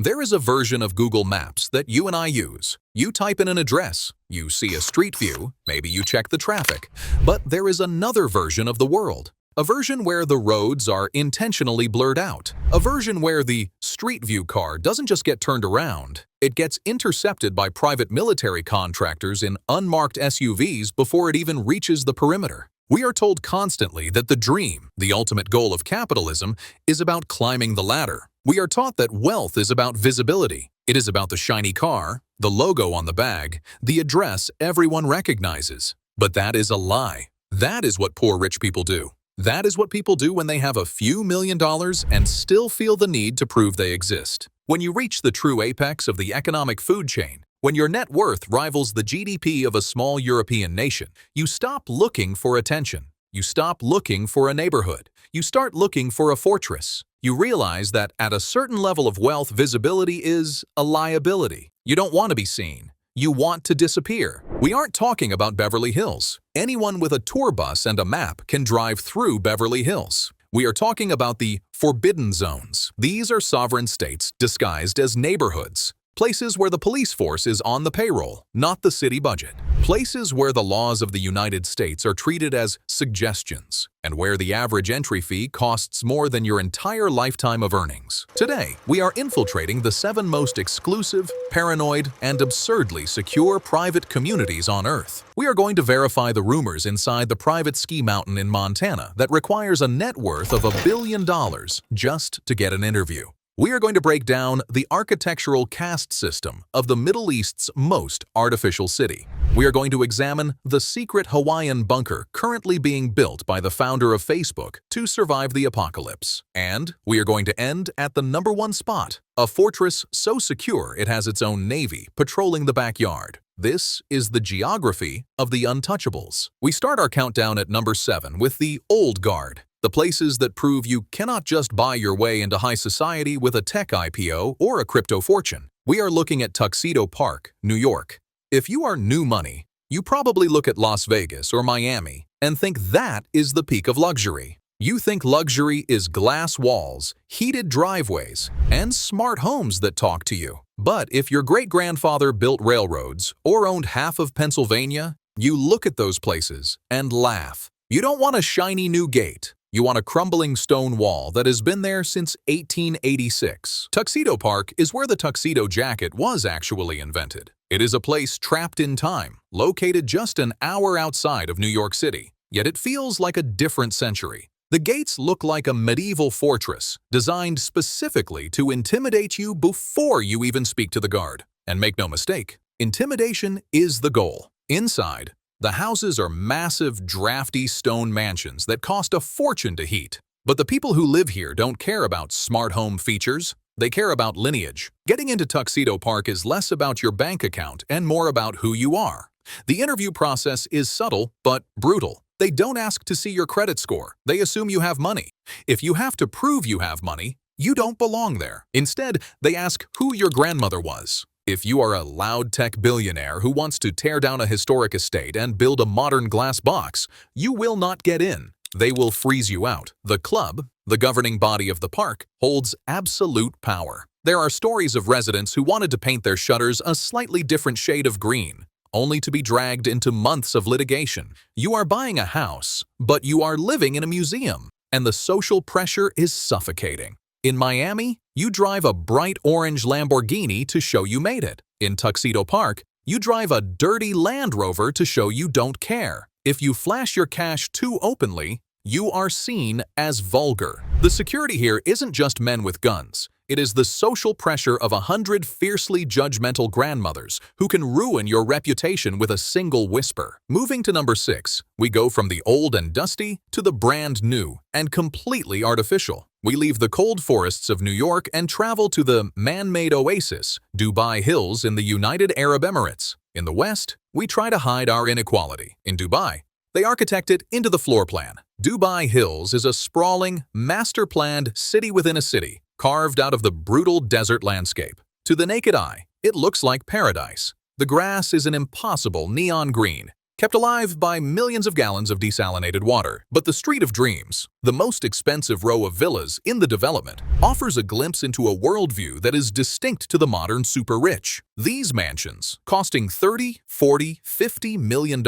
There is a version of Google Maps that you and I use. You type in an address, you see a street view, maybe you check the traffic. But there is another version of the world. A version where the roads are intentionally blurred out. A version where the street view car doesn't just get turned around. It gets intercepted by private military contractors in unmarked SUVs before it even reaches the perimeter. We are told constantly that the dream, the ultimate goal of capitalism, is about climbing the ladder. We are taught that wealth is about visibility. It is about the shiny car, the logo on the bag, the address everyone recognizes. But that is a lie. That is what poor rich people do. That is what people do when they have a few $1,000,000 and still feel the need to prove they exist. When you reach the true apex of the economic food chain, when your net worth rivals the GDP of a small European nation, you stop looking for attention. You stop looking for a neighborhood. You start looking for a fortress. You realize that at a certain level of wealth, visibility is a liability. You don't want to be seen. You want to disappear. We aren't talking about Beverly Hills. Anyone with a tour bus and a map can drive through Beverly Hills. We are talking about the forbidden zones. These are sovereign states disguised as neighborhoods. Places where the police force is on the payroll, not the city budget. Places where the laws of the United States are treated as suggestions, and where the average entry fee costs more than your entire lifetime of earnings. Today, we are infiltrating the 7 most exclusive, paranoid, and absurdly secure private communities on Earth. We are going to verify the rumors inside the private ski mountain in Montana that requires a net worth of $1 billion just to get an interview. We are going to break down the architectural caste system of the Middle East's most artificial city. We are going to examine the secret Hawaiian bunker currently being built by the founder of Facebook to survive the apocalypse. And we are going to end at the #1 spot, a fortress so secure it has its own navy patrolling the backyard. This is the geography of the untouchables. We start our countdown at number 7 with the Old Guard. The places that prove you cannot just buy your way into high society with a tech IPO or a crypto fortune. We are looking at Tuxedo Park, New York. If you are new money, you probably look at Las Vegas or Miami and think that is the peak of luxury. You think luxury is glass walls, heated driveways, and smart homes that talk to you. But if your great-grandfather built railroads or owned half of Pennsylvania, you look at those places and laugh. You don't want a shiny new gate. You want a crumbling stone wall that has been there since 1886. Tuxedo Park is where the tuxedo jacket was actually invented. It is a place trapped in time, located just an hour outside of New York City. Yet it feels like a different century. The gates look like a medieval fortress, designed specifically to intimidate you before you even speak to the guard. And make no mistake, intimidation is the goal. Inside, the houses are massive, drafty stone mansions that cost a fortune to heat. But the people who live here don't care about smart home features. They care about lineage. Getting into Tuxedo Park is less about your bank account and more about who you are. The interview process is subtle but brutal. They don't ask to see your credit score. They assume you have money. If you have to prove you have money, you don't belong there. Instead, they ask who your grandmother was. If you are a loud tech billionaire who wants to tear down a historic estate and build a modern glass box, you will not get in. They will freeze you out. The club, the governing body of the park, holds absolute power. There are stories of residents who wanted to paint their shutters a slightly different shade of green, only to be dragged into months of litigation. You are buying a house, but you are living in a museum, and the social pressure is suffocating. In Miami, you drive a bright orange Lamborghini to show you made it. In Tuxedo Park, you drive a dirty Land Rover to show you don't care. If you flash your cash too openly, you are seen as vulgar. The security here isn't just men with guns. It is the social pressure of 100 fiercely judgmental grandmothers who can ruin your reputation with a single whisper. Moving to number 6, we go from the old and dusty to the brand new and completely artificial. We leave the cold forests of New York and travel to the man-made oasis, Dubai Hills in the United Arab Emirates. In the West, we try to hide our inequality. In Dubai, they architect it into the floor plan. Dubai Hills is a sprawling, master-planned city within a city, carved out of the brutal desert landscape. To the naked eye, it looks like paradise. The grass is an impossible neon green. kept alive by millions of gallons of desalinated water. But the Street of Dreams, the most expensive row of villas in the development, offers a glimpse into a worldview that is distinct to the modern super-rich. These mansions, costing $30, $40, $50 million,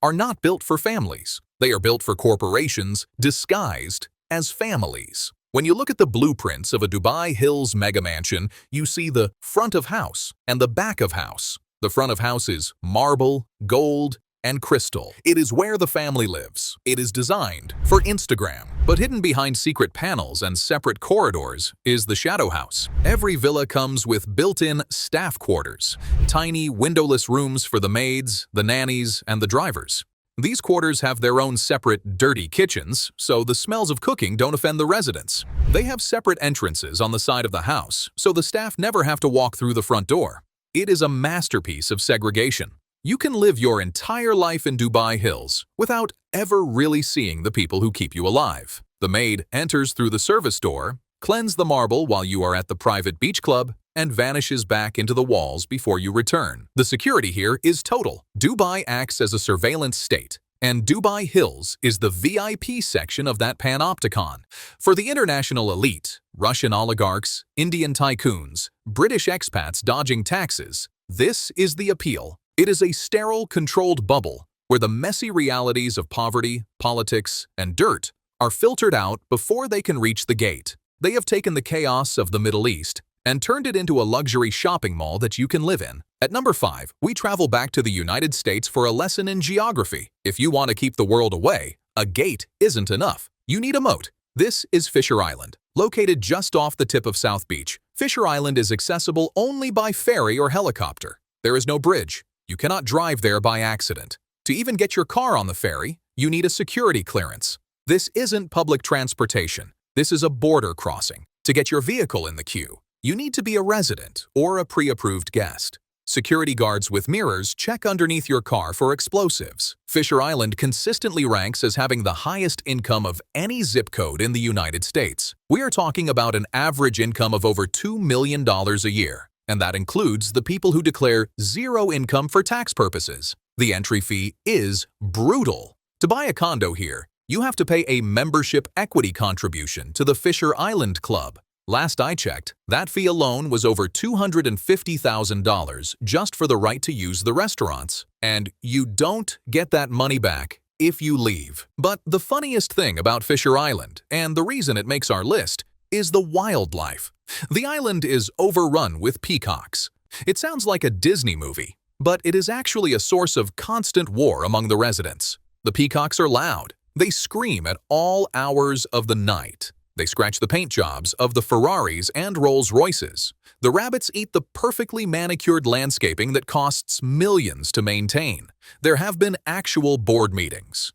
are not built for families. They are built for corporations disguised as families. When you look at the blueprints of a Dubai Hills mega mansion, you see the front of house and the back of house. The front of house is marble, gold, and crystal. It is where the family lives. It is designed for Instagram. But hidden behind secret panels and separate corridors is the shadow house. Every villa comes with built-in staff quarters, tiny windowless rooms for the maids, the nannies, and the drivers. These quarters have their own separate dirty kitchens, so the smells of cooking don't offend the residents. They have separate entrances on the side of the house, so the staff never have to walk through the front door. It is a masterpiece of segregation. You can live your entire life in Dubai Hills without ever really seeing the people who keep you alive. The maid enters through the service door, cleans the marble while you are at the private beach club, and vanishes back into the walls before you return. The security here is total. Dubai acts as a surveillance state, and Dubai Hills is the VIP section of that panopticon. For the international elite, Russian oligarchs, Indian tycoons, British expats dodging taxes, this is the appeal. It is a sterile, controlled bubble where the messy realities of poverty, politics, and dirt are filtered out before they can reach the gate. They have taken the chaos of the Middle East and turned it into a luxury shopping mall that you can live in. At number 5, we travel back to the United States for a lesson in geography. If you want to keep the world away, a gate isn't enough. You need a moat. This is Fisher Island. Located just off the tip of South Beach, Fisher Island is accessible only by ferry or helicopter. There is no bridge. You cannot drive there by accident. To even get your car on the ferry, you need a security clearance. This isn't public transportation. This is a border crossing. To get your vehicle in the queue, you need to be a resident or a pre-approved guest. Security guards with mirrors check underneath your car for explosives. Fisher Island consistently ranks as having the highest income of any zip code in the United States. We are talking about an average income of over $2 million a year. And that includes the people who declare zero income for tax purposes. The entry fee is brutal. To buy a condo here, you have to pay a membership equity contribution to the Fisher Island Club. Last I checked, that fee alone was over $250,000 just for the right to use the restaurants. And you don't get that money back if you leave. But the funniest thing about Fisher Island, and the reason it makes our list, is the wildlife. The island is overrun with peacocks. It sounds like a Disney movie, but it is actually a source of constant war among the residents. The peacocks are loud. They scream at all hours of the night. They scratch the paint jobs of the Ferraris and Rolls-Royces. The rabbits eat the perfectly manicured landscaping that costs millions to maintain. There have been actual board meetings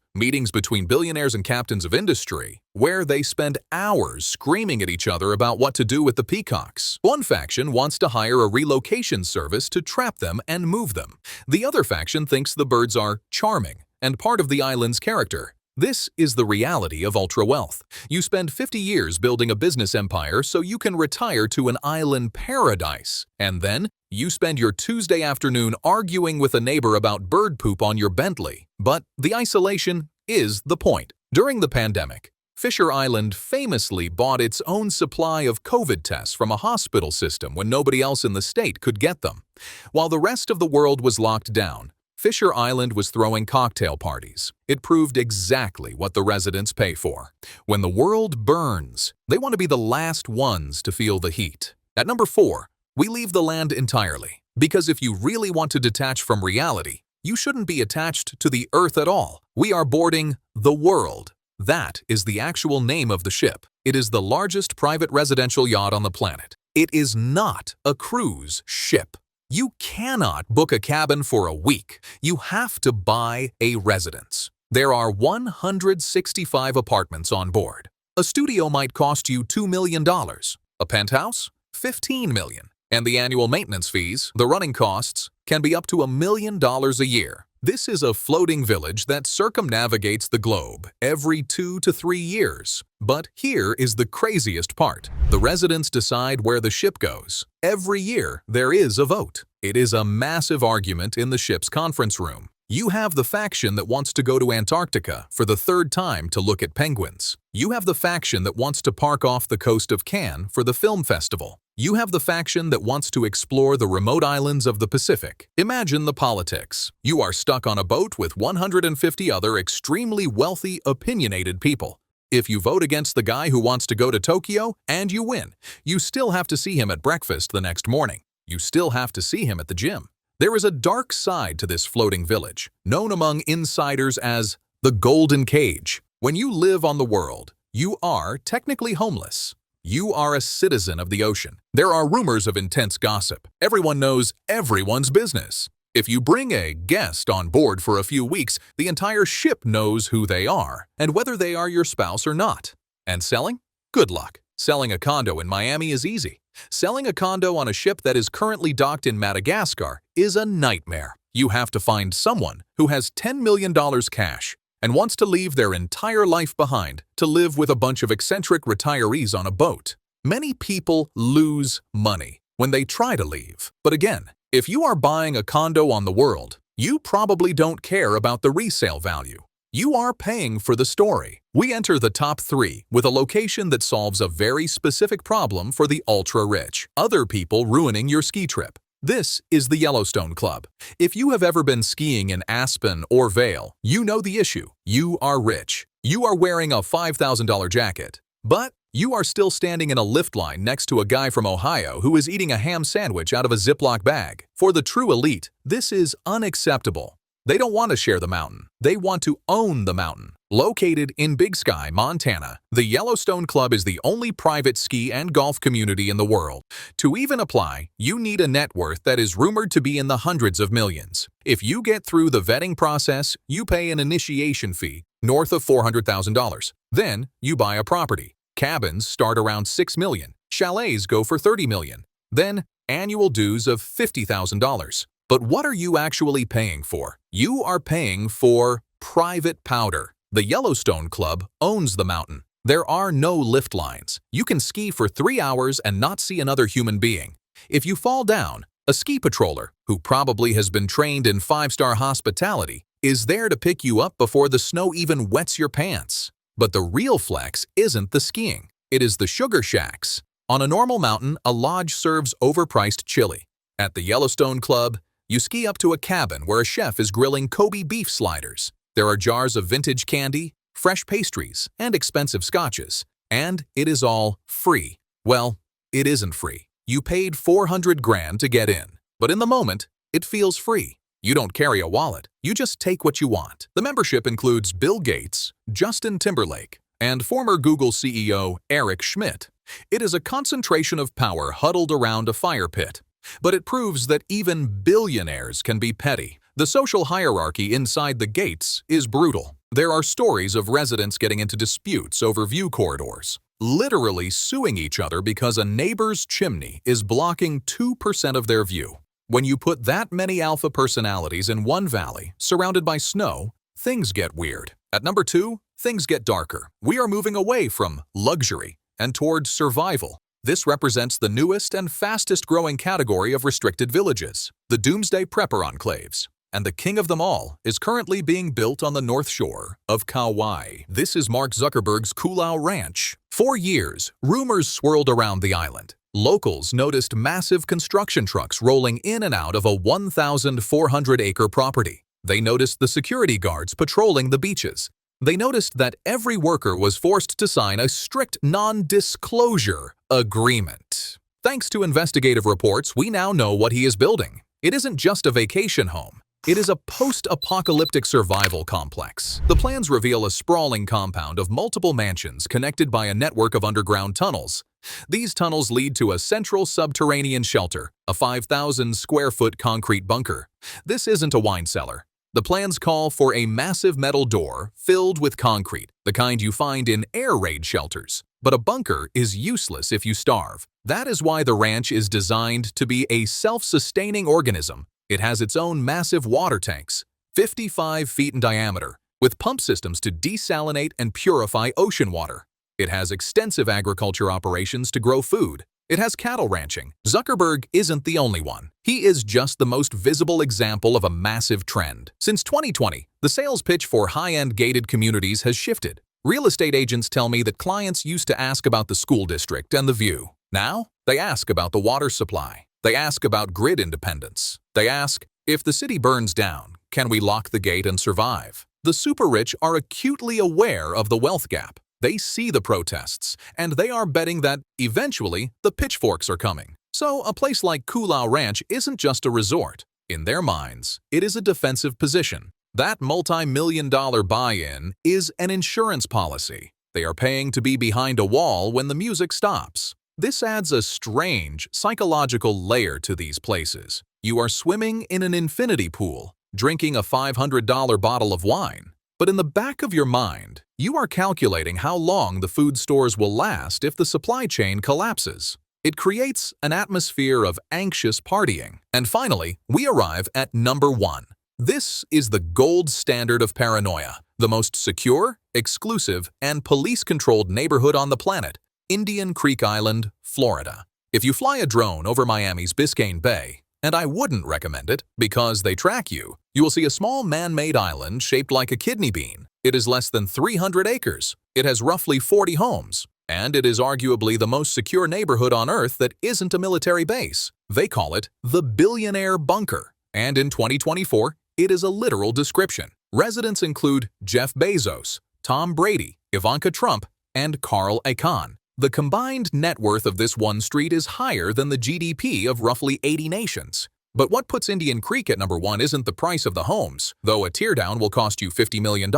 between billionaires and captains of industry, where they spend hours screaming at each other about what to do with the peacocks. One faction wants to hire a relocation service to trap them and move them. The other faction thinks the birds are charming and part of the island's character. This is the reality of ultra-wealth. You spend 50 years building a business empire so you can retire to an island paradise. And then, you spend your Tuesday afternoon arguing with a neighbor about bird poop on your Bentley. But the isolation is the point. During the pandemic, Fisher Island famously bought its own supply of COVID tests from a hospital system when nobody else in the state could get them. While the rest of the world was locked down, Fisher Island was throwing cocktail parties. It proved exactly what the residents pay for. When the world burns, they want to be the last ones to feel the heat. At number 4, we leave the land entirely. Because if you really want to detach from reality, you shouldn't be attached to the Earth at all. We are boarding the world. That is the actual name of the ship. It is the largest private residential yacht on the planet. It is not a cruise ship. You cannot book a cabin for a week. You have to buy a residence. There are 165 apartments on board. A studio might cost you $2 million. A penthouse? $15 million. And the annual maintenance fees, the running costs, can be up to $1 million a year. This is a floating village that circumnavigates the globe every 2 to 3 years. But here is the craziest part. The residents decide where the ship goes. Every year, there is a vote. It is a massive argument in the ship's conference room. You have the faction that wants to go to Antarctica for the third time to look at penguins. You have the faction that wants to park off the coast of Cannes for the film festival. You have the faction that wants to explore the remote islands of the Pacific. Imagine the politics. You are stuck on a boat with 150 other extremely wealthy, opinionated people. If you vote against the guy who wants to go to Tokyo and you win, you still have to see him at breakfast the next morning. You still have to see him at the gym. There is a dark side to this floating village, known among insiders as the Golden Cage. When you live on the world, you are technically homeless. You are a citizen of the ocean. There are rumors of intense gossip. Everyone knows everyone's business. If you bring a guest on board for a few weeks, the entire ship knows who they are and whether they are your spouse or not. And selling? Good luck. Selling a condo in Miami is easy. Selling a condo on a ship that is currently docked in Madagascar is a nightmare. You have to find someone who has $10 million cash and wants to leave their entire life behind to live with a bunch of eccentric retirees on a boat. Many people lose money when they try to leave. But again, if you are buying a condo on the world, you probably don't care about the resale value. You are paying for the story. We enter the top 3 with a location that solves a very specific problem for the ultra-rich. Other people ruining your ski trip. This is the Yellowstone Club. If you have ever been skiing in Aspen or Vail, you know the issue. You are rich. You are wearing a $5,000 jacket, but you are still standing in a lift line next to a guy from Ohio who is eating a ham sandwich out of a Ziploc bag. For the true elite, this is unacceptable. They don't want to share the mountain. They want to own the mountain. Located in Big Sky, Montana, the Yellowstone Club is the only private ski and golf community in the world. To even apply, you need a net worth that is rumored to be in the hundreds of millions. If you get through the vetting process, you pay an initiation fee north of $400,000. Then, you buy a property. Cabins start around $6 million. Chalets go for $30 million. Then, annual dues of $50,000. But what are you actually paying for? You are paying for private powder. The Yellowstone Club owns the mountain. There are no lift lines. You can ski for 3 hours and not see another human being. If you fall down, a ski patroller, who probably has been trained in 5-star hospitality, is there to pick you up before the snow even wets your pants. But the real flex isn't the skiing. It is the sugar shacks. On a normal mountain, a lodge serves overpriced chili. At the Yellowstone Club, you ski up to a cabin where a chef is grilling Kobe beef sliders. There are jars of vintage candy, fresh pastries, and expensive scotches. And it is all free. Well, it isn't free. You paid $400 grand to get in. But in the moment, it feels free. You don't carry a wallet. You just take what you want. The membership includes Bill Gates, Justin Timberlake, and former Google CEO Eric Schmidt. It is a concentration of power huddled around a fire pit. But it proves that even billionaires can be petty. The social hierarchy inside the gates is brutal. There are stories of residents getting into disputes over view corridors, literally suing each other because a neighbor's chimney is blocking 2% of their view. When you put that many alpha personalities in one valley, surrounded by snow, things get weird. At number 2, things get darker. We are moving away from luxury and toward survival. This represents the newest and fastest-growing category of restricted villages, the Doomsday Prepper Enclaves. And the king of them all is currently being built on the north shore of Kauai. This is Mark Zuckerberg's Koolau Ranch. For years, rumors swirled around the island. Locals noticed massive construction trucks rolling in and out of a 1,400-acre property. They noticed the security guards patrolling the beaches. They noticed that every worker was forced to sign a strict non-disclosure agreement. Thanks to investigative reports, we now know what he is building. It isn't just a vacation home. It is a post-apocalyptic survival complex. The plans reveal a sprawling compound of multiple mansions connected by a network of underground tunnels. These tunnels lead to a central subterranean shelter, a 5,000-square-foot concrete bunker. This isn't a wine cellar. The plans call for a massive metal door filled with concrete, the kind you find in air raid shelters. But a bunker is useless if you starve. That is why the ranch is designed to be a self-sustaining organism. It has its own massive water tanks, 55 feet in diameter, with pump systems to desalinate and purify ocean water. It has extensive agriculture operations to grow food. It has cattle ranching. Zuckerberg isn't the only one. He is just the most visible example of a massive trend. Since 2020, the sales pitch for high-end gated communities has shifted. Real estate agents tell me that clients used to ask about the school district and the view. Now, they ask about the water supply. They ask about grid independence. They ask, if the city burns down, can we lock the gate and survive? The super-rich are acutely aware of the wealth gap. They see the protests, and they are betting that, eventually, the pitchforks are coming. So, a place like Coolau Ranch isn't just a resort. In their minds, it is a defensive position. That multi-million-dollar buy-in is an insurance policy. They are paying to be behind a wall when the music stops. This adds a strange, psychological layer to these places. You are swimming in an infinity pool, drinking a $500 bottle of wine. But in the back of your mind, you are calculating how long the food stores will last if the supply chain collapses. It creates an atmosphere of anxious partying. And finally, we arrive at number 1. This is the gold standard of paranoia, the most secure, exclusive, and police-controlled neighborhood on the planet, Indian Creek Island, Florida. If you fly a drone over Miami's Biscayne Bay, and I wouldn't recommend it because they track you, you will see a small man-made island shaped like a kidney bean. It is less than 300 acres. It has roughly 40 homes, and it is arguably the most secure neighborhood on Earth that isn't a military base. They call it the Billionaire Bunker, and in 2024, it is a literal description. Residents include Jeff Bezos, Tom Brady, Ivanka Trump, and Carl Icahn. The combined net worth of this one street is higher than the GDP of roughly 80 nations. But what puts Indian Creek at number 1 isn't the price of the homes, though a teardown will cost you $50 million.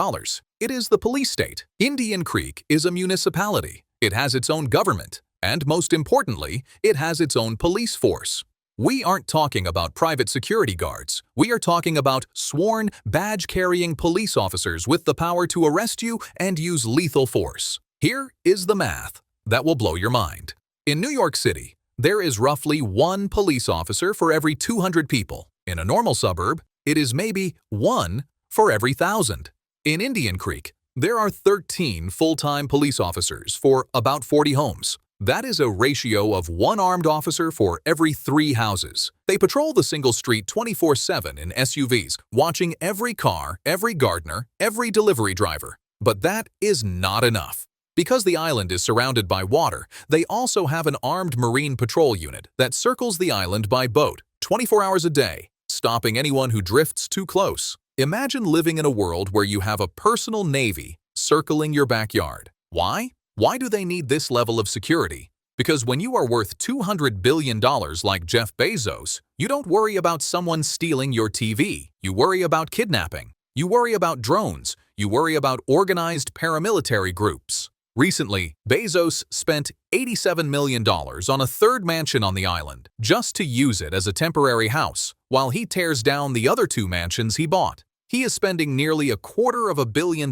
It is the police state. Indian Creek is a municipality. It has its own government, and most importantly, it has its own police force. We aren't talking about private security guards. We are talking about sworn, badge-carrying police officers with the power to arrest you and use lethal force. Here is the math that will blow your mind. In New York City, there is roughly 1 police officer for every 200 people. In a normal suburb, it is maybe 1 for every 1,000. In Indian Creek, there are 13 full-time police officers for about 40 homes. That is a ratio of 1 armed officer for every 3 houses. They patrol the single street 24/7 in SUVs, watching every car, every gardener, every delivery driver. But that is not enough. Because the island is surrounded by water, they also have an armed marine patrol unit that circles the island by boat 24 hours a day, stopping anyone who drifts too close. Imagine living in a world where you have a personal navy circling your backyard. Why? Why do they need this level of security? Because when you are worth $200 billion like Jeff Bezos, you don't worry about someone stealing your TV. You worry about kidnapping. You worry about drones. You worry about organized paramilitary groups. Recently, Bezos spent $87 million on a 3rd mansion on the island just to use it as a temporary house, while he tears down the other 2 mansions he bought. He is spending nearly $250 million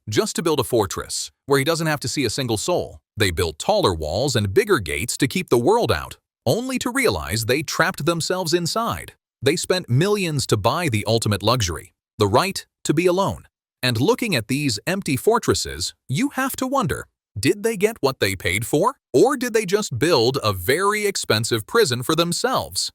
just to build a fortress, where he doesn't have to see a single soul. They built taller walls and bigger gates to keep the world out, only to realize they trapped themselves inside. They spent millions to buy the ultimate luxury, the right to be alone. And looking at these empty fortresses, you have to wonder, did they get what they paid for? Or did they just build a very expensive prison for themselves?